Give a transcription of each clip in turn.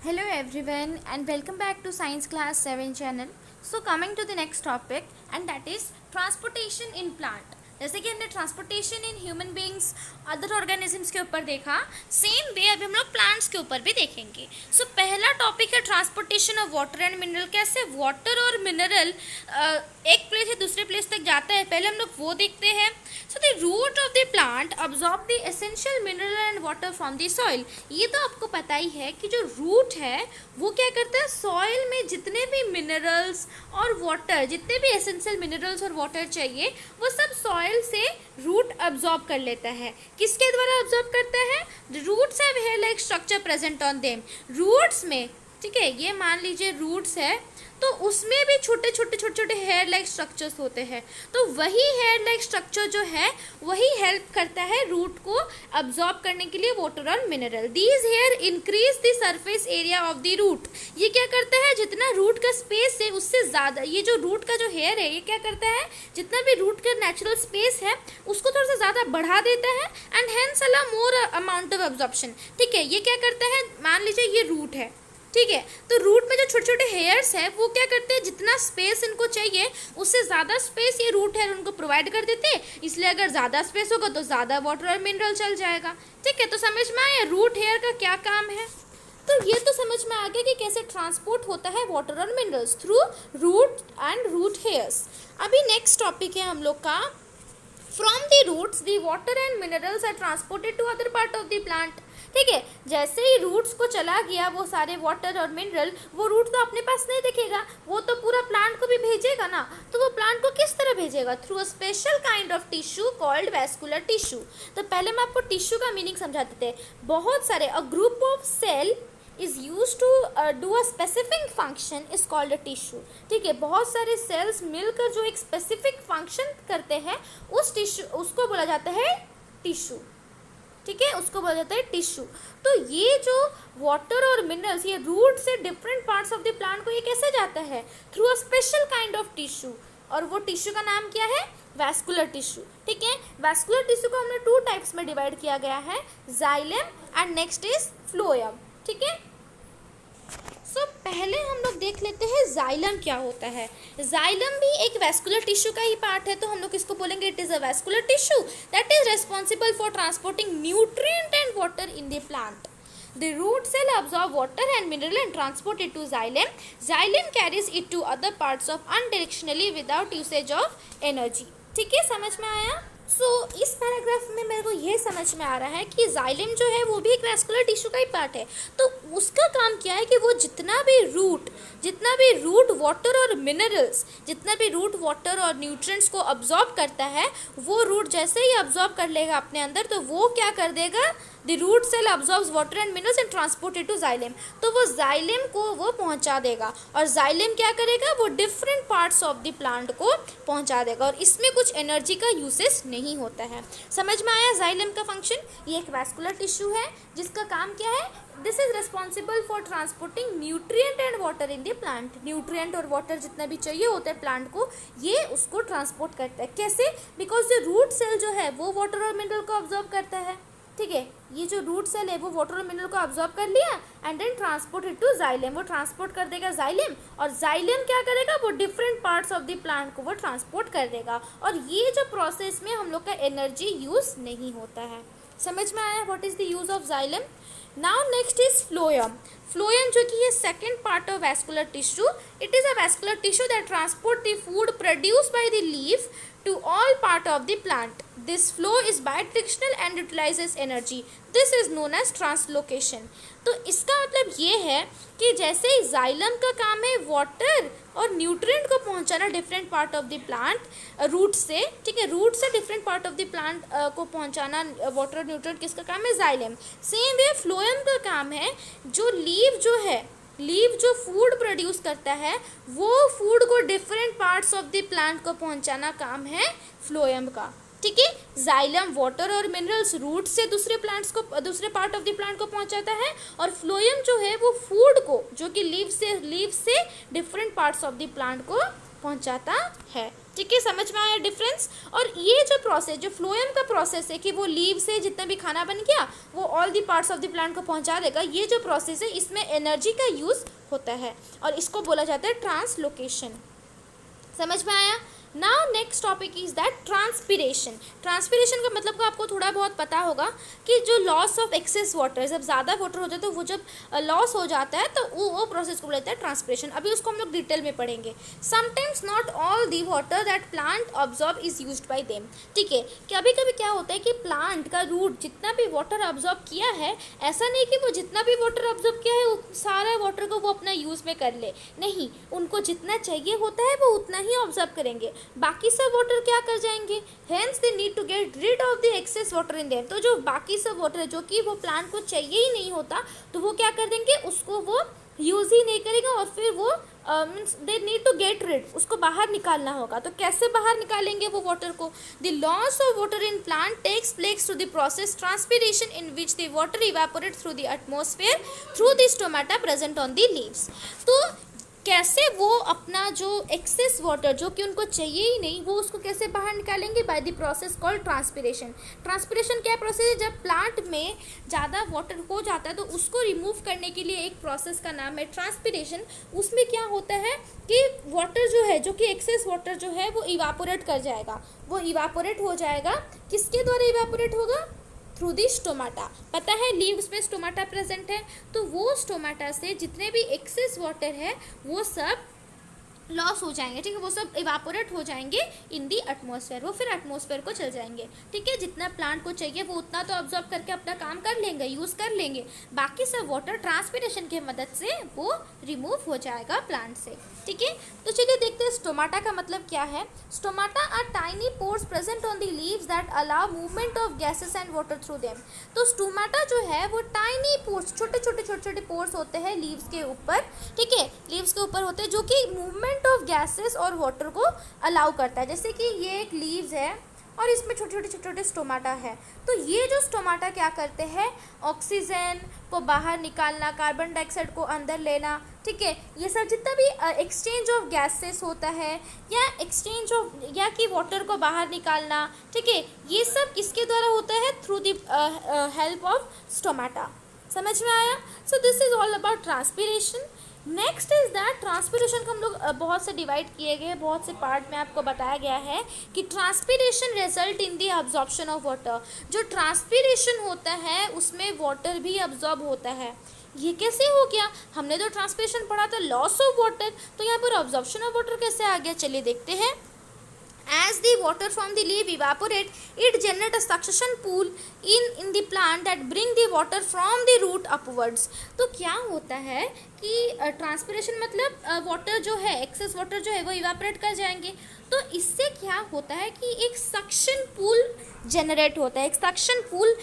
Hello everyone and welcome back to Science Class 7 channel. So coming to the next topic and that is transportation in plant. जैसे कि हमने transportation in human beings other organisms के ऊपर देखा, same way अभी हम लोग plants के ऊपर भी देखेंगे. सो पहला टॉपिक है transportation of water and mineral. कैसे वाटर और मिनरल एक प्लेस से दूसरे प्लेस तक जाता है, पहले हम लोग वो देखते हैं. So the root of the plant absorb the essential mineral and water from the soil. ये तो आपको पता ही है कि जो रूट है वो क्या करता है, सॉइल में जितने भी मिनरल्स और वाटर, जितने भी एसेंशियल मिनरल्स और वाटर चाहिए वो सब सॉइल से रूट अब्जॉर्ब कर लेता है. किसके द्वारा अब्जॉर्ब करता है? Roots have hair like structure present on them. Roots में, ठीक है, ये मान लीजिए रूट्स है तो उसमें भी छोटे छोटे हेयर लाइक स्ट्रक्चर्स होते हैं. तो वही हेयर लाइक स्ट्रक्चर जो है वही हेल्प करता है रूट को अब्जॉर्ब करने के लिए वाटर और mineral. These hair increase the surface area of the root. ये क्या करता है, जितना रूट का स्पेस है उससे ज़्यादा, ये जो रूट का जो हेयर है ये क्या करता है, जितना भी रूट का नेचुरल स्पेस है उसको थोड़ा सा ज़्यादा बढ़ा देता है and hence allow more amount of absorption. ठीक है, ये क्या करता है, मान लीजिए ये रूट है, ठीक है, तो रूट में जो छोटे छोटे हेयर्स है वो क्या करते हैं, जितना स्पेस इनको चाहिए उससे ज़्यादा स्पेस ये रूट हेयर उनको प्रोवाइड कर देते हैं. इसलिए अगर ज़्यादा स्पेस होगा तो ज़्यादा वाटर और मिनरल चल जाएगा. ठीक है, तो समझ में आया रूट हेयर का क्या काम है. तो ये तो समझ में आ गया कि कैसे ट्रांसपोर्ट होता है वाटर और minerals through root and root hairs. अभी नेक्स्ट टॉपिक है हम लोग का, from the roots the water and minerals are transported to other part of the plant. ठीक है, जैसे ही रूट्स को चला गया वो सारे वाटर और मिनरल, वो रूट तो अपने पास नहीं दिखेगा, वो तो पूरा प्लांट को भी भेजेगा ना. तो वो प्लांट को किस तरह भेजेगा, through a special kind of tissue called vascular tissue. तो पहले मैं आपको टिश्यू का मीनिंग समझाते थे. बहुत सारे, a group of cell is used to do a specific function is called a tissue. ठीक है, बहुत सारे सेल्स मिलकर जो एक स्पेसिफिक फंक्शन करते हैं उस टिश्यू, उसको बोला जाता है टिश्यू. ठीक है, उसको बोला जाता है टिश्यू. तो ये जो वाटर और मिनरल्स ये रूट से different parts of the plant को ये कैसे जाता है, through a special kind of tissue. और वो टिश्यू का नाम क्या है, वैस्कुलर टिश्यू. ठीक है, वैस्कुलर टिश्यू को हमने 2 टाइप्स में डिवाइड किया गया है, xylem and next is phloem. ठीक है, सो पहले हम लोग देख लेते हैं जाइलम क्या होता है. जाइलम भी एक वैस्कुलर टिश्यू का ही पार्ट है, तो हम लोग इसको बोलेंगे it is a vascular tissue that is responsible for transporting nutrient and water in the plant. The root cell absorb water and mineral and transport it to xylem. Xylem carries it to other parts of unidirectionally without usage of energy. ठीक है, समझ में आया. इस paragraph में मेरे को ये समझ में आ रहा है कि जाइलम जो है वो भी एक वैस्कुलर टिश्यू का ही पार्ट है. तो उसका काम क्या है कि वो जितना भी रूट वाटर और मिनरल्स, जितना भी रूट वाटर और न्यूट्रिएंट्स को अब्जॉर्ब करता है, वो रूट जैसे ही अब्जॉर्ब कर लेगा अपने अंदर तो वो क्या कर देगा, the root cell absorbs water and minerals and transported to xylem. तो वो जाइलम को वो पहुंचा देगा और जाइलम क्या करेगा, वो different parts of the plant को पहुंचा देगा और इसमें कुछ एनर्जी का यूसेज नहीं होता है. समझ में आया जाइलम का फंक्शन. ये एक वैस्कुलर टिश्यू है जिसका काम क्या है, this is responsible for transporting nutrient and water in the plant. Nutrient और वाटर जितना भी चाहिए होता है प्लांट को, ये उसको ट्रांसपोर्ट करता है. कैसे, बिकॉज जो रूट सेल जो है वो वाटर और मिनरल को ऑब्जॉर्व करता है. ठीक है, ये जो रूट सेल है वो वाटर और मिनरल को ऑब्जॉर्व कर लिया and then transport it to xylem. वो ट्रांसपोर्ट कर देगा जाइलम और जाइलम क्या करेगा, वो different parts of the plant को वो ट्रांसपोर्ट कर देगा. और ये जो प्रोसेस में हम लोग का एनर्जी यूज नहीं होता है. समझ में आया what is the use of xylem. Now next is phloem. Phloem जो कि ये second part of vascular tissue. It is a vascular tissue that transport the food produced by the leaf to all part of the plant. This flow is bidirectional and utilizes energy. This is known as translocation. तो इसका मतलब ये है कि जैसे ही xylem का काम है वाटर और न्यूट्रिएंट को पहुंचाना different part of the plant root से. ठीक है, रूट से different part of the plant को पहुंचाना वाटर और न्यूट्रिएंट किसका काम है, जाइलम. सेम वे फ्लोएम का काम है, जो लीव जो फूड प्रोड्यूस करता है वो फूड को different parts of the plant को पहुंचाना काम है फ्लोएम का. ठीक है, जाइलम वाटर और मिनरल्स रूट से दूसरे पार्ट ऑफ द प्लांट को पहुंचाता है और फ्लोएम जो है वो फूड को, जो कि लीव से different parts of the plant को पहुंचाता है. ठीक है, समझ में आया डिफरेंस। और ये जो प्रोसेस, जो फ्लोएम का प्रोसेस है कि वो लीव से जितना भी खाना बन गया वो all the parts of the plant को पहुंचा देगा, ये जो प्रोसेस है इसमें एनर्जी का यूज़ होता है और इसको बोला जाता है ट्रांसलोकेशन। समझ में आया। Now next topic is that transpiration. Transpiration का मतलब का आपको थोड़ा बहुत पता होगा कि जो लॉस ऑफ एक्सेस वाटर, जब ज़्यादा वाटर हो जाए तो वो जब लॉस हो जाता है तो वो प्रोसेस को बोला जाता है ट्रांसपिरेशन। अभी उसको हम लोग डिटेल में पढ़ेंगे। Sometimes not all the water that plant absorb is used by them. ठीक है, कभी कभी क्या होता है कि प्लांट का रूट जितना भी वाटर ऑब्जॉर्ब किया है, ऐसा नहीं कि वो जितना भी वाटर ऑब्जॉर्ब किया है सारा वाटर को वो अपना यूज़ में कर ले, नहीं, उनको जितना चाहिए होता है वो उतना ही ऑब्जॉर्ब करेंगे, बाकी सब वाटर क्या कर जाएंगे, hence they need to get rid of the excess water in them. तो जो बाकी सब वाटर है जो कि वो प्लांट को चाहिए ही नहीं होता, तो वो क्या कर देंगे, उसको वो यूज़ ही नहीं करेगा और फिर वो means they need to get rid, उसको बाहर निकालना होगा। तो कैसे बाहर निकालेंगे वो वाटर को? The loss of water in plant takes place through the process transpiration in which the water evaporate through the atmosphere through the stomata present on the leaves. तो कैसे वो अपना जो एक्सेस वाटर जो कि उनको चाहिए ही नहीं, वो उसको कैसे बाहर निकालेंगे? By the process called transpiration. Transpiration क्या प्रोसेस है? जब प्लांट में ज़्यादा वाटर हो जाता है तो उसको रिमूव करने के लिए एक प्रोसेस का नाम है ट्रांसपिरेशन। उसमें क्या होता है कि वाटर जो है, जो कि एक्सेस वाटर जो है वो इवापोरेट कर जाएगा, वो इवापोरेट हो जाएगा। किसके द्वारा इवापोरेट होगा? Through the stomata. पता है लीव्स में स्टोमाटा प्रेजेंट है, तो वो स्टोमाटा से जितने भी एक्सेस वाटर है वो सब लॉस हो जाएंगे। ठीक है, वो सब इवापोरेट हो जाएंगे इन दी एटमॉस्फेयर, वो फिर एटमॉस्फेयर को चल जाएंगे। ठीक है, जितना प्लांट को चाहिए वो उतना तो ऑब्जॉर्व करके अपना काम कर लेंगे, यूज़ कर लेंगे, बाकी सब वाटर ट्रांसपिरेशन की मदद से वो रिमूव हो जाएगा प्लांट से। ठीक है, तो चलिए देखते हैं स्टोमाटा का मतलब क्या है। Stomata are tiny pores present on the leaves that allow movement of gases and water through them. तो स्टोमाटा जो है वो टाइनी पोर्स, छोटे छोटे पोर्स होते हैं लीव्स के ऊपर। ठीक है, लीव्स के ऊपर होते हैं जो कि मूवमेंट ऑफ गैसेस और वाटर को अलाउ करता है। जैसे कि ये एक लीव्स है और इसमें छोटे छोटे स्टोमाटा है, तो ये जो स्टोमाटा क्या करते हैं, ऑक्सीजन को बाहर निकालना, कार्बन डाइऑक्साइड को अंदर लेना। ठीक है, ये सब जितना भी एक्सचेंज ऑफ गैसेस होता है या एक्सचेंज ऑफ या कि वाटर को बाहर निकालना, ठीक है, ये सब किसके द्वारा होता है? Through the help of stomata. समझ में आया? So this is all about transpiration. Next is that transpiration को हम लोग बहुत से डिवाइड किए गए, बहुत से पार्ट में आपको बताया गया है कि transpiration result in the absorption of water. जो ट्रांसपिरेशन होता है उसमें वाटर भी अब्जॉर्ब होता है। ये कैसे हो गया? हमने तो ट्रांसपिरेशन पढ़ा था लॉस ऑफ वाटर, तो यहाँ पर अब्जॉर्प्शन ऑफ वाटर कैसे आ गया? चलिए देखते हैं। As the water from the leaf evaporate, it generates a suction pool in the plant that bring the water from the root upwards। तो क्या होता है कि ट्रांसपिरेशन मतलब वाटर जो है, एक्सेस वाटर जो है वो इवापोरेट कर जाएंगे, तो इससे क्या होता है कि एक सक्शन पूल जनरेट होता है, एक सक्शन पूल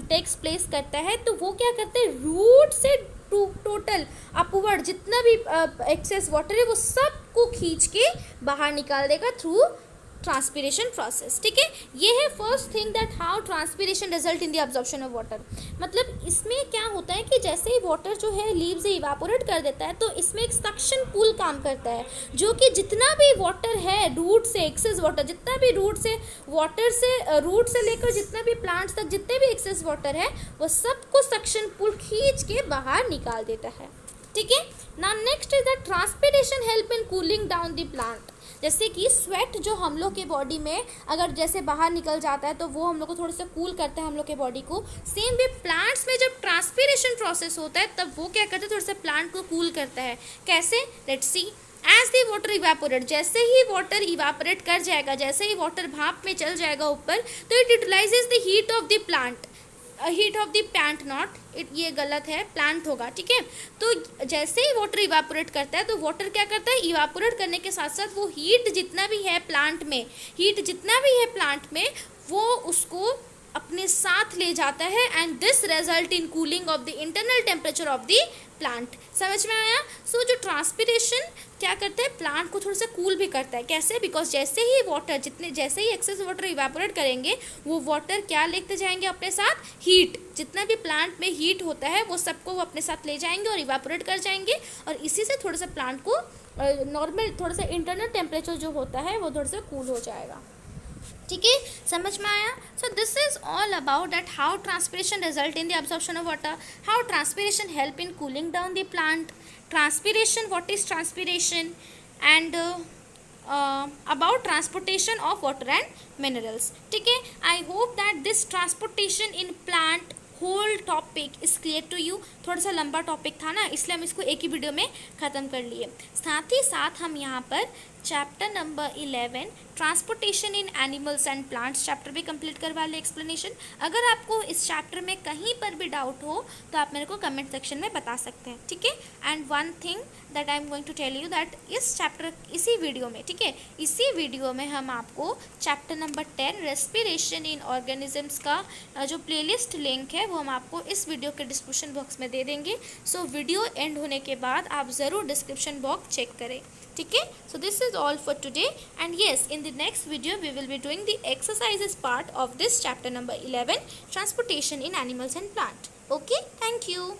टेक्स प्लेस करता है। तो वो क्या करते हैं, रूट से टोटल अपवर्ड जितना भी एक्सेस वाटर है वो सबको खींच के बाहर निकाल देगा थ्रू ट्रांसपिरेशन प्रोसेस। ठीक है, ये है first thing that how transpiration result in the absorption of water. मतलब इसमें क्या होता है कि जैसे ही वाटर जो है लीव से इवापोरेट कर देता है तो इसमें एक सक्शन पूल काम करता है, जो कि जितना भी वाटर है रूट से, एक्सेस वाटर जितना भी रूट से लेकर जितना भी प्लांट्स तक जितने भी एक्सेस वाटर है वो सबको सक्शन पूल खींच के बाहर निकाल देता है। ठीक है, now next is that transpiration help in cooling down the plant. जैसे कि स्वेट जो हम लोग के बॉडी में अगर जैसे बाहर निकल जाता है तो वो हम लोग को थोड़ा सा कूल करता है हम लोग के बॉडी को। सेम वे प्लांट्स में जब ट्रांसपिरेशन प्रोसेस होता है तब वो क्या करता है, थोड़ा सा प्लांट को कूल करता है। कैसे? Let's see. As the water evaporate, जैसे ही वाटर इवेपोरेट कर जाएगा, जैसे ही वाटर भाप में चल जाएगा ऊपर, तो it utilises the heat of the plant, heat of the plant not it, ये गलत है, प्लांट होगा। ठीक है, तो जैसे ही वाटर इवापोरेट करता है तो वाटर क्या करता है, इवापोरेट करने के साथ साथ वो हीट जितना भी है प्लांट में, वो उसको अपने साथ ले जाता है and this result in cooling of the internal temperature of the plant. समझ में आया? सो जो ट्रांसपिरेशन क्या करता है, प्लांट को थोड़ा सा कूल भी करता है। कैसे? बिकॉज जैसे ही एक्सेस वाटर इवेपोरेट करेंगे, वो वाटर क्या लेते जाएंगे अपने साथ? हीट। जितना भी प्लांट में हीट होता है वो सबको वो अपने साथ ले जाएंगे और इवेपोरेट कर जाएंगे, और इसी से थोड़ा सा प्लांट को नॉर्मल थोड़ा सा इंटरनल टेम्परेचर जो होता है वो थोड़ा सा कूल हो जाएगा। ठीक है, समझ में आया? So this is all about that how transpiration result in the absorption of water, how transpiration help in cooling down the plant, transpiration, what is transpiration, and about transportation of water and minerals. ठीक है, I hope that this transportation in plant whole topic is clear to you. थोड़ा सा लंबा topic था ना, इसलिए हम इसको एक ही वीडियो में ख़त्म कर लिए। साथ ही साथ हम यहाँ पर chapter number 11 transportation in animals and plants chapter भी कंप्लीट करवा ले एक्सप्लेनेशन। अगर आपको इस चैप्टर में कहीं पर भी डाउट हो तो आप मेरे को कमेंट सेक्शन में बता सकते हैं। ठीक है, and one thing that I am going to tell you that इस चैप्टर इसी वीडियो में, ठीक है, इसी वीडियो में हम आपको chapter number 10 respiration in organisms का जो प्लेलिस्ट लिंक है वो हम आपको इस वीडियो के डिस्क्रिप्शन बॉक्स में दे देंगे। सो वीडियो एंड होने के बाद आप ज़रूर डिस्क्रिप्शन बॉक्स चेक करें। ठीक है, so this is all for today, and yes, in the next video we will be doing the exercises part of this chapter number 11 transportation in animals and plant. Okay, thank you.